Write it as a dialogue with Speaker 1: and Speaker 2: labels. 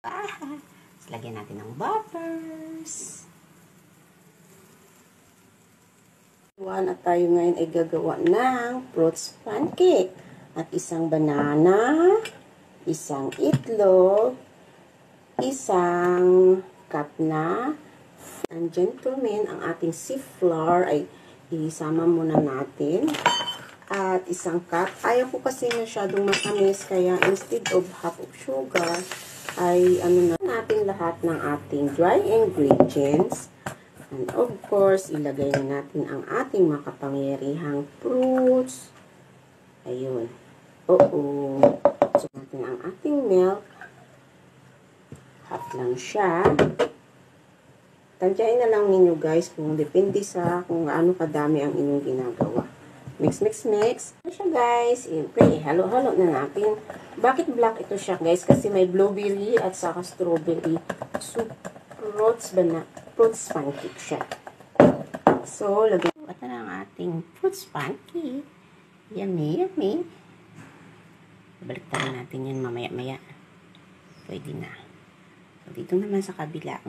Speaker 1: Tapos lagyan natin ng butters. At tayo ngayon ay gagawa ng fruits pancake. At isang banana, isang itlog, isang cup na. And gentlemen, ang ating sea flour ay isama muna natin. At isang cup. Ayaw ko kasi masyadong matamis, kaya instead of half of sugar, ay natin lahat ng ating dry ingredients. And of course, ilagay na natin ang ating makapangyarihang fruits. Ayun. So, natin ang ating milk. Half lang siya. Tansyain na lang ninyo guys kung depende sa kung gaano kadami ang inyong ginagawa. Mix. Ano siya guys? Siyempre, halo-halo na natin. Bakit black ito siya guys? Kasi may blueberry at saka strawberry. So, fruits pancake siya. So, lagyan natin ang ating fruits pancake. Yummy. Baliktaran natin yan mamaya-maya. Pwede na. So, dito naman sa kabila,